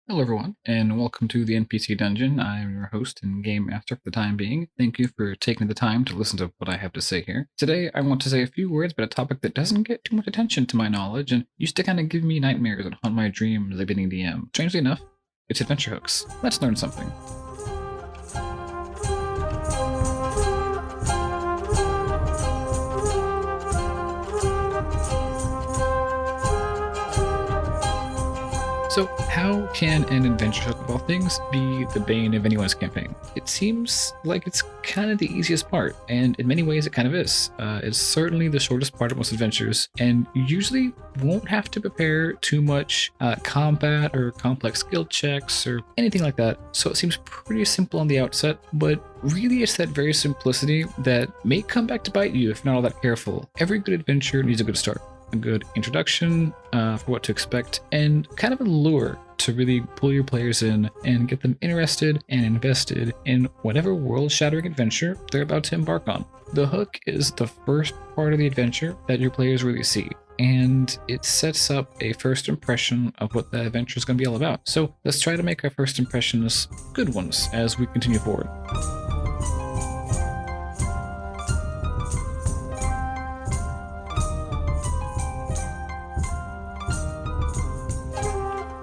Hello, everyone, and welcome to the NPC Dungeon. I am your host and game master for the time being. Thank you for taking the time to listen to what I have to say here. Today, I want to say a few words about a topic that doesn't get too much attention to my knowledge and used to kind of give me nightmares and haunt my dreams as a beginning DM. Strangely enough, it's adventure hooks. Let's learn something. So, how can an adventure hook of all things be the bane of anyone's campaign? It seems like it's kind of the easiest part, and in many ways it kind of is. It's certainly the shortest part of most adventures, and you usually won't have to prepare too much combat or complex skill checks or anything like that, so it seems pretty simple on the outset, but really it's that very simplicity that may come back to bite you if not all that careful. Every good adventure needs a good start. A good introduction for what to expect, and kind of a lure to really pull your players in and get them interested and invested in whatever world-shattering adventure they're about to embark on. The hook is the first part of the adventure that your players really see, and it sets up a first impression of what the adventure is going to be all about. So let's try to make our first impressions good ones as we continue forward.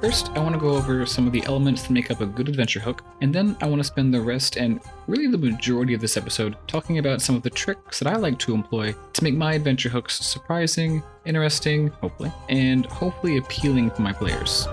First, I want to go over some of the elements that make up a good adventure hook, and then I want to spend the rest and really the majority of this episode talking about some of the tricks that I like to employ to make my adventure hooks surprising, interesting, hopefully, and hopefully appealing to my players.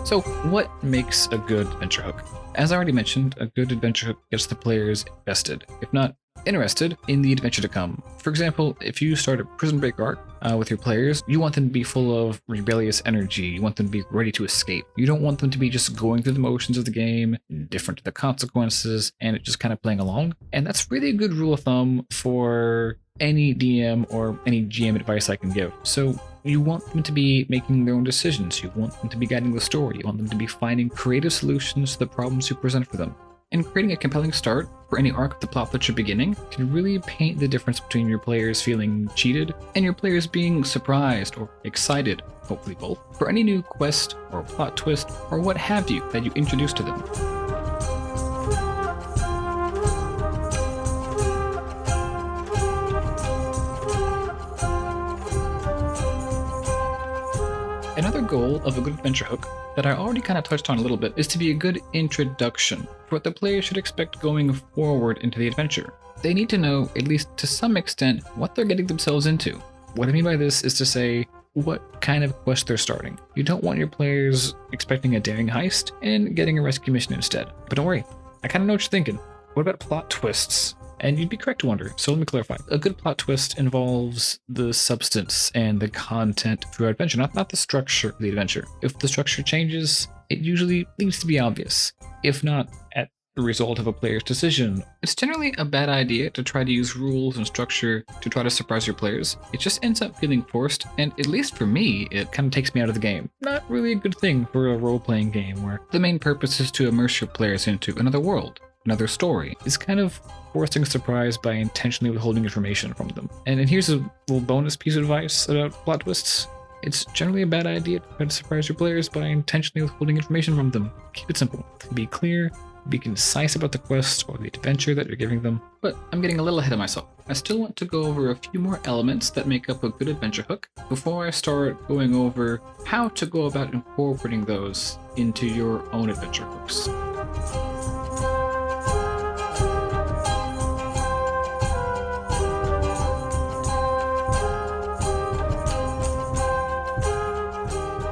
So, what makes a good adventure hook? As I already mentioned, a good adventure hook gets the players invested, if not interested, in the adventure to come. For example, if you start a prison break arc with your players, you want them to be full of rebellious energy. You want them to be ready to escape. You don't want them to be just going through the motions of the game, indifferent to the consequences, and it just kind of playing along. And that's really a good rule of thumb for any DM or any GM advice I can give. So you want them to be making their own decisions. You want them to be guiding the story. You want them to be finding creative solutions to the problems you present for them. And creating a compelling start for any arc of the plot that you're beginning can really paint the difference between your players feeling cheated and your players being surprised or excited, hopefully both, for any new quest or plot twist or what have you that you introduce to them. Another goal of a good adventure hook that I already kind of touched on a little bit is to be a good introduction for what the player should expect going forward into the adventure. They need to know, at least to some extent, what they're getting themselves into. What I mean by this is to say what kind of quest they're starting. You don't want your players expecting a daring heist and getting a rescue mission instead. But don't worry, I kind of know what you're thinking. What about plot twists? And you'd be correct to wonder, so let me clarify. A good plot twist involves the substance and the content of your adventure, not the structure of the adventure. If the structure changes, it usually needs to be obvious, if not at the result of a player's decision. It's generally a bad idea to try to use rules and structure to try to surprise your players. It just ends up feeling forced, and at least for me, it kind of takes me out of the game. Not really a good thing for a role-playing game where the main purpose is to immerse your players into another world, another story. It's kind of forcing a surprise by intentionally withholding information from them. And here's a little bonus piece of advice about plot twists. It's generally a bad idea to try to surprise your players by intentionally withholding information from them. Keep it simple. Be clear, be concise about the quest or the adventure that you're giving them. But I'm getting a little ahead of myself. I still want to go over a few more elements that make up a good adventure hook before I start going over how to go about incorporating those into your own adventure hooks.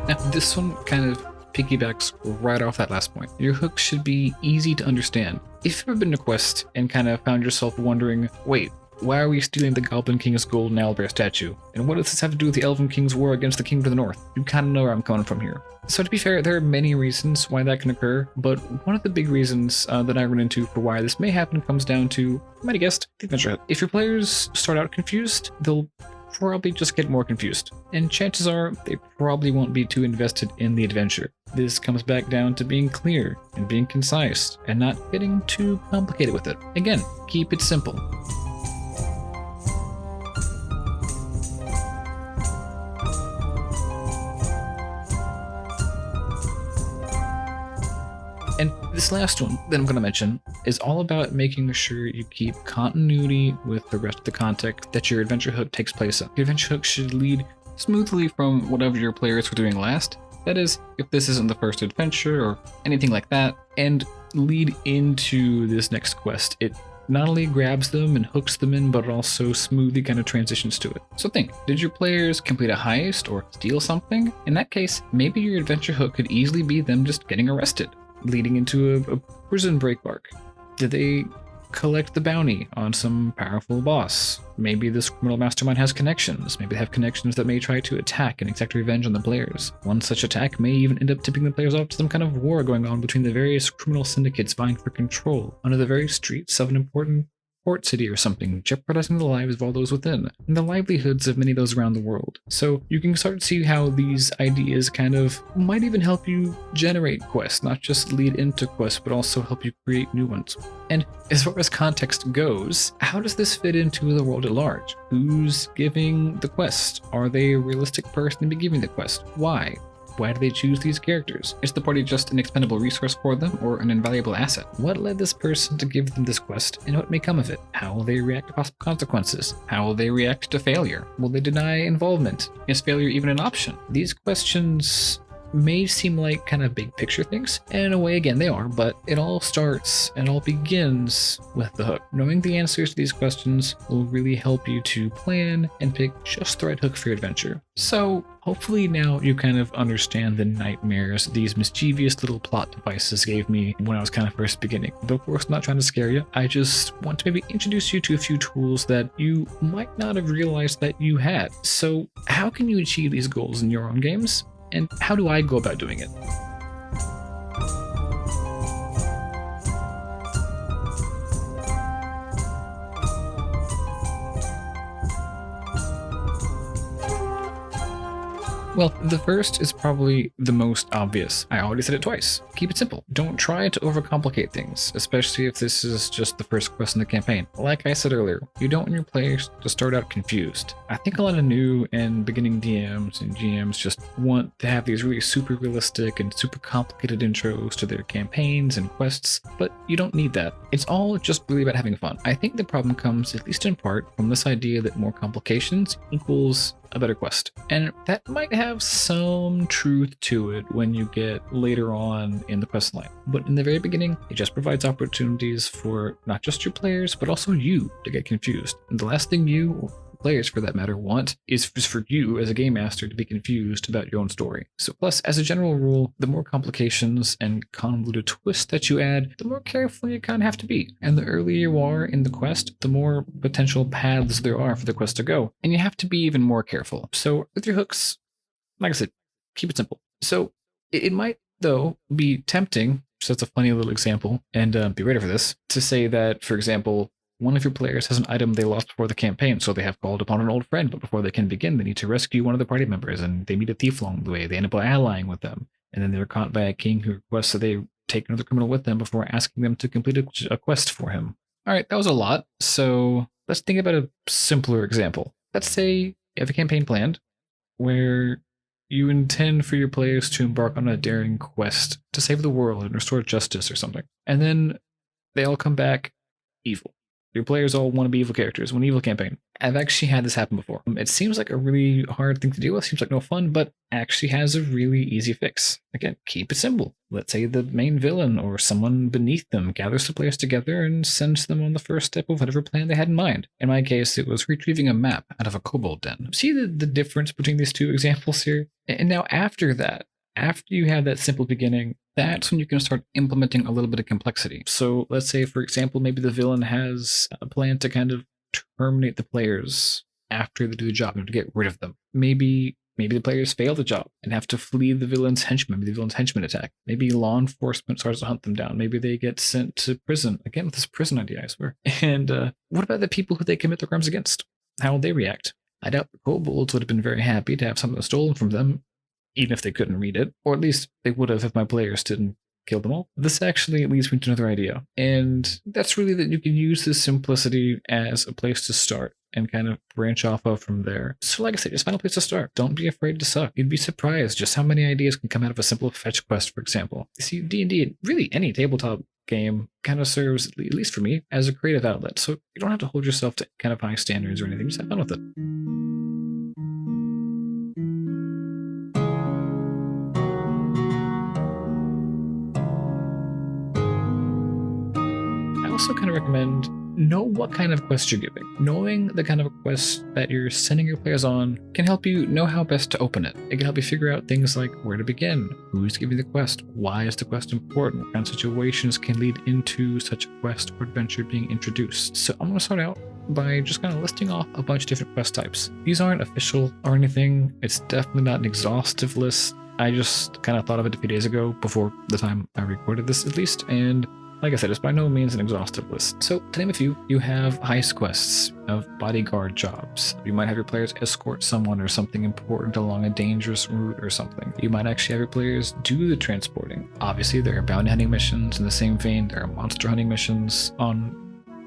Now, this one kind of piggybacks right off that last point. Your hook should be easy to understand. If you've ever been to Quest and kind of found yourself wondering, wait, why are we stealing the Goblin King's golden owlbear statue? And what does this have to do with the Elven King's war against the King to the North? You kind of know where I'm coming from here. So to be fair, there are many reasons why that can occur, but one of the big reasons that I run into for why this may happen comes down to, you might have guessed, the adventure hook. If your players start out confused, they'll probably just get more confused. And chances are they probably won't be too invested in the adventure. This comes back down to being clear and being concise and not getting too complicated with it. Again, keep it simple. And this last one that I'm going to mention is all about making sure you keep continuity with the rest of the context that your adventure hook takes place in. Your adventure hook should lead smoothly from whatever your players were doing last. That is, if this isn't the first adventure or anything like that, and lead into this next quest. It not only grabs them and hooks them in, but also smoothly kind of transitions to it. So think, did your players complete a heist or steal something? In that case, maybe your adventure hook could easily be them just getting arrested, leading into a prison break arc. Did they collect the bounty on some powerful boss? Maybe this criminal mastermind has connections. Maybe they have connections that may try to attack and exact revenge on the players. One such attack may even end up tipping the players off to some kind of war going on between the various criminal syndicates vying for control under the very streets of an important port city or something, jeopardizing the lives of all those within, and the livelihoods of many of those around the world. So you can start to see how these ideas kind of might even help you generate quests, not just lead into quests, but also help you create new ones. And as far as context goes, how does this fit into the world at large? Who's giving the quest? Are they a realistic person to be giving the quest? Why? Why do they choose these characters? Is the party just an expendable resource for them or an invaluable asset? What led this person to give them this quest and what may come of it? How will they react to possible consequences? How will they react to failure? Will they deny involvement? Is failure even an option? These questions may seem like kind of big picture things, and in a way, again, they are, but it all starts and all begins with the hook. Knowing the answers to these questions will really help you to plan and pick just the right hook for your adventure. So hopefully now you kind of understand the nightmares these mischievous little plot devices gave me when I was kind of first beginning. But of course, I'm not trying to scare you. I just want to maybe introduce you to a few tools that you might not have realized that you had. So how can you achieve these goals in your own games? And how do I go about doing it? Well, the first is probably the most obvious. I already said it twice. Keep it simple. Don't try to overcomplicate things, especially if this is just the first quest in the campaign. Like I said earlier, you don't want your players to start out confused. I think a lot of new and beginning DMs and GMs just want to have these really super realistic and super complicated intros to their campaigns and quests, but you don't need that. It's all just really about having fun. I think the problem comes, at least in part, from this idea that more complications equals a better quest. And that might have some truth to it when you get later on in the quest line. But in the very beginning, it just provides opportunities for not just your players, but also you to get confused. And the last thing you, or players for that matter, want is just for you as a game master to be confused about your own story. So plus, as a general rule, the more complications and convoluted twists that you add, the more careful you kind of have to be. And the earlier you are in the quest, the more potential paths there are for the quest to go. And you have to be even more careful. So with your hooks, like I said, keep it simple. So it might, though, be tempting, just as a funny little example, and be ready for this, to say that, for example, one of your players has an item they lost before the campaign, so they have called upon an old friend, but before they can begin, they need to rescue one of the party members, and they meet a thief along the way. They end up allying with them, and then they're caught by a king who requests that they take another criminal with them before asking them to complete a quest for him. All right, that was a lot, so let's think about a simpler example. Let's say you have a campaign planned where you intend for your players to embark on a daring quest to save the world and restore justice or something, and then they all come back evil. Your players all want to be evil characters, one evil campaign. I've actually had this happen before. It seems like a really hard thing to deal with, seems like no fun, but actually has a really easy fix. Again, keep it simple. Let's say the main villain or someone beneath them gathers the players together and sends them on the first step of whatever plan they had in mind. In my case, it was retrieving a map out of a kobold den. See the difference between these two examples here? And now after that, after you have that simple beginning, that's when you can start implementing a little bit of complexity. So let's say, for example, maybe the villain has a plan to kind of terminate the players after they do the job and to get rid of them. Maybe the players fail the job and have to flee the villain's henchmen. Maybe the villain's henchmen attack. Maybe law enforcement starts to hunt them down. Maybe they get sent to prison. Again, with this prison idea, I swear. And what about the people who they commit the crimes against? How will they react? I doubt the kobolds would have been very happy to have something stolen from them, even if they couldn't read it, or at least they would have if my players didn't kill them all. This actually leads me to another idea, and that's really that you can use this simplicity as a place to start and kind of branch off of from there. So like I said, just find a place to start. Don't be afraid to suck. You'd be surprised just how many ideas can come out of a simple fetch quest, for example. You see, D&D, really any tabletop game kind of serves, at least for me, as a creative outlet. So you don't have to hold yourself to kind of high standards or anything. Just have fun with it. I also kind of recommend know what kind of quest you're giving. Knowing the kind of quest that you're sending your players on can help you know how best to open it. It can help you figure out things like where to begin, who's giving the quest, why is the quest important, what kind of situations can lead into such a quest or adventure being introduced. So I'm going to start out by just kind of listing off a bunch of different quest types. These aren't official or anything. It's definitely not an exhaustive list. I just kind of thought of it a few days ago, before the time I recorded this at least, and like I said, it's by no means an exhaustive list. So, to name a few, you have heist quests, you have bodyguard jobs. You might have your players escort someone or something important along a dangerous route or something. You might actually have your players do the transporting. Obviously, there are bounty hunting missions. In the same vein, there are monster hunting missions. On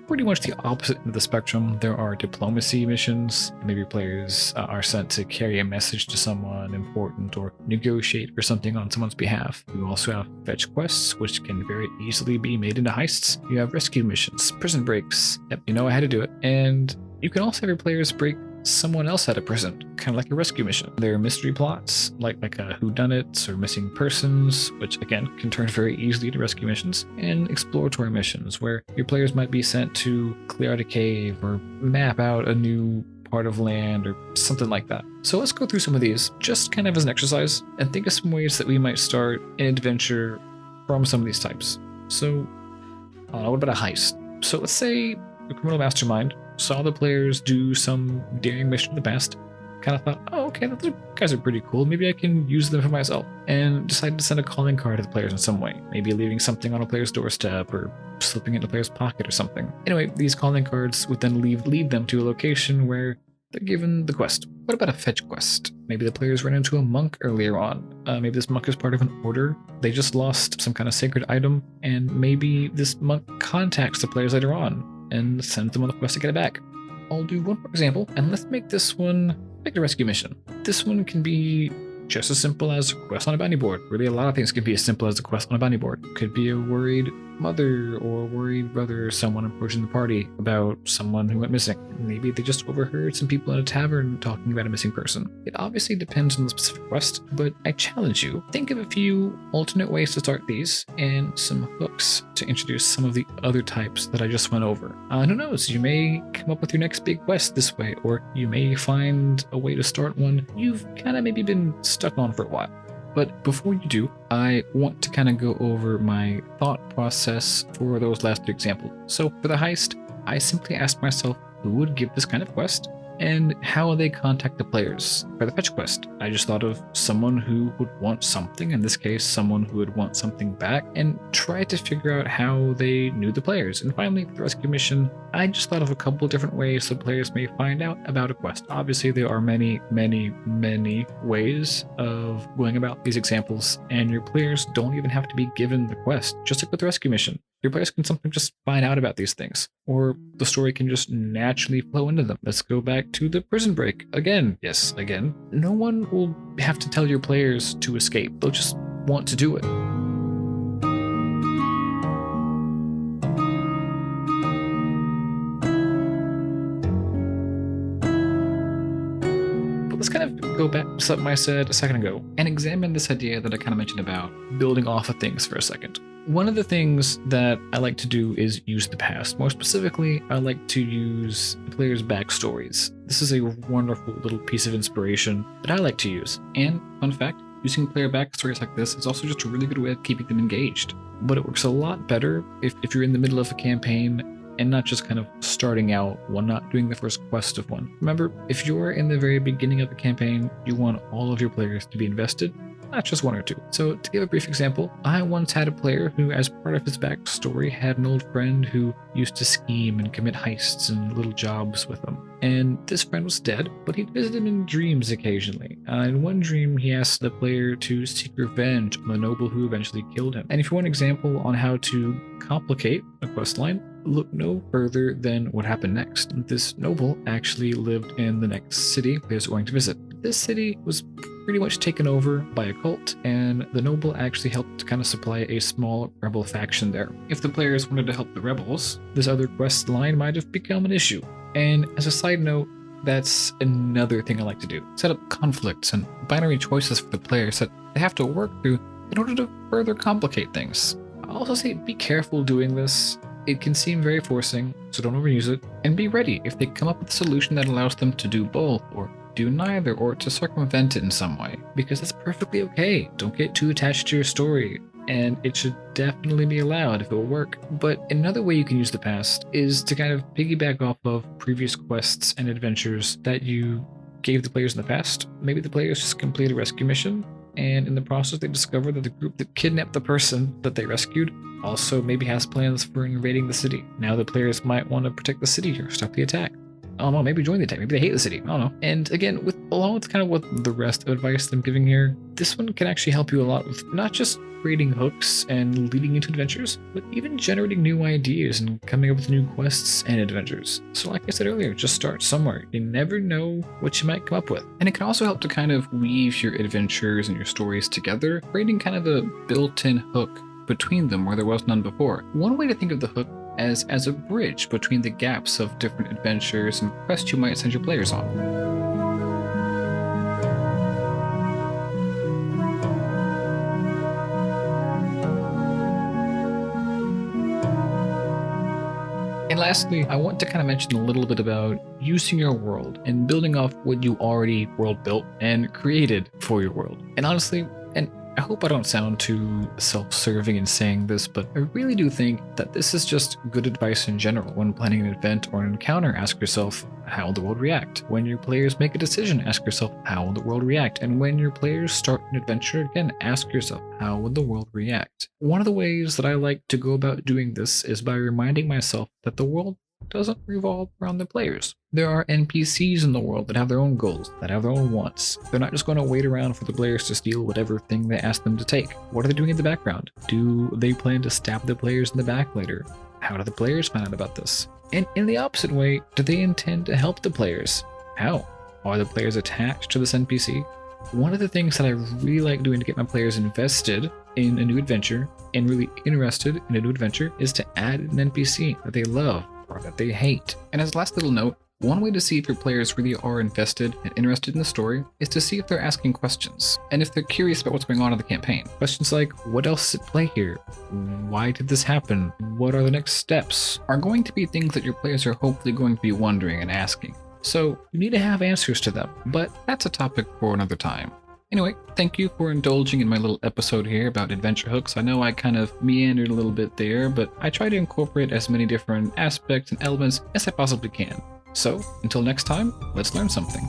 pretty much the opposite end of the spectrum, there are diplomacy missions. Maybe your players are sent to carry a message to someone important or negotiate for something on someone's behalf. You also have fetch quests, which can very easily be made into heists. You have rescue missions, prison breaks. Yep, you know how to do it. And you can also have your players break someone else out of prison, kind of like a rescue mission. There are mystery plots, like whodunits or missing persons, which again can turn very easily into rescue missions, and exploratory missions, where your players might be sent to clear out a cave or map out a new part of land or something like that. So let's go through some of these, just kind of as an exercise, and think of some ways that we might start an adventure from some of these types. So, what about a heist? So let's say the criminal mastermind saw the players do some daring mission in the past, kind of thought, oh, okay, those guys are pretty cool, maybe I can use them for myself, and decided to send a calling card to the players in some way, maybe leaving something on a player's doorstep or slipping it in a player's pocket or something. Anyway, these calling cards would then lead them to a location where they're given the quest. What about a fetch quest? Maybe the players ran into a monk earlier on. Maybe this monk is part of an order. They just lost some kind of sacred item, and maybe this monk contacts the players later on and sends them on the quest to get it back. I'll do one more example, and let's make this one like a rescue mission. This one can be just as simple as a quest on a bounty board. Really, a lot of things can be as simple as a quest on a bounty board. Could be a worried mother or worried brother or someone approaching the party about someone who went missing. Maybe they just overheard some people in a tavern talking about a missing person. It obviously depends on the specific quest, but I challenge you, think of a few alternate ways to start these and some hooks to introduce some of the other types that I just went over. Who knows, you may come up with your next big quest this way, or you may find a way to start one you've kind of maybe been stuck on for a while. But before you do, I want to kind of go over my thought process for those last three examples. So for the heist, I simply asked myself who would give this kind of quest and how they contact the players. For the fetch quest, I just thought of someone who would want something, in this case someone who would want something back, and try to figure out how they knew the players. And finally, for the rescue mission, I just thought of a couple different ways the players may find out about a quest. Obviously, there are many ways of going about these examples, and your players don't even have to be given the quest, just like with the rescue mission. Your players can sometimes just find out about these things, or the story can just naturally flow into them. Let's go back to the prison break. Again, no one will have to tell your players to escape. They'll just want to do it. But let's kind of go back to something I said a second ago and examine this idea that I kind of mentioned about building off of things for a second. One of the things that I like to do is use the past. More specifically, I like to use the players' backstories. This is a wonderful little piece of inspiration that I like to use. And, fun fact, using player backstories like this is also just a really good way of keeping them engaged. But it works a lot better if you're in the middle of a campaign and not just kind of starting out while not doing the first quest of one. Remember, if you're in the very beginning of a campaign, you want all of your players to be invested, not just one or two. So to give a brief example, I once had a player who, as part of his backstory, had an old friend who used to scheme and commit heists and little jobs with them. and this friend was dead, but he'd visit him in dreams occasionally. In one dream, he asked the player to seek revenge on the noble who eventually killed him. And if you want an example on how to complicate a questline, look no further than what happened next. This noble actually lived in the next city players were going to visit. This city was pretty much taken over by a cult, and the noble actually helped to kind of supply a small rebel faction there. If the players wanted to help the rebels, this other quest line might have become an issue. And as a side note, that's another thing I like to do. Set up conflicts and binary choices for the players that they have to work through in order to further complicate things. I'll also say be careful doing this. It can seem very forcing, so don't overuse it, and be ready if they come up with a solution that allows them to do both, or do neither, or to circumvent it in some way, because that's perfectly okay. Don't get too attached to your story, and it should definitely be allowed if it will work. But another way you can use the past is to kind of piggyback off of previous quests and adventures that you gave the players in the past. Maybe the players just complete a rescue mission, and in the process they discover that the group that kidnapped the person that they rescued also maybe has plans for invading the city. Now the players might want to protect the city or stop the attack. I don't know, maybe join the attack, maybe they hate the city, I don't know. And again, along with kind of what the rest of advice I'm giving here, this one can actually help you a lot with not just creating hooks and leading into adventures, but even generating new ideas and coming up with new quests and adventures. So like I said earlier, just start somewhere. You never know what you might come up with. And it can also help to kind of weave your adventures and your stories together, creating kind of a built-in hook between them where there was none before. One way to think of the hook as a bridge between the gaps of different adventures and quests you might send your players on. And lastly, I want to kind of mention a little bit about using your world and building off what you already world built and created for your world. And honestly, and I hope I don't sound too self-serving in saying this, but I really do think that this is just good advice in general. When planning an event or an encounter, ask yourself, how will the world react? When your players make a decision, ask yourself, how will the world react? And when your players start an adventure, again, ask yourself, how would the world react? One of the ways that I like to go about doing this is by reminding myself that the world doesn't revolve around the players. There are NPCs in the world that have their own goals, that have their own wants. They're not just going to wait around for the players to steal whatever thing they ask them to take. What are they doing in the background? Do they plan to stab the players in the back later? How do the players find out about this? And in the opposite way, do they intend to help the players? How? Are the players attached to this NPC? One of the things that I really like doing to get my players invested in a new adventure and really interested in a new adventure is to add an NPC that they love or that they hate. And as a last little note, one way to see if your players really are invested and interested in the story is to see if they're asking questions, and if they're curious about what's going on in the campaign. Questions like, what else is at play here? Why did this happen? What are the next steps? Are going to be things that your players are hopefully going to be wondering and asking. So you need to have answers to them, but that's a topic for another time. Anyway, thank you for indulging in my little episode here about adventure hooks. I know I kind of meandered a little bit there, but I try to incorporate as many different aspects and elements as I possibly can. So, until next time, let's learn something.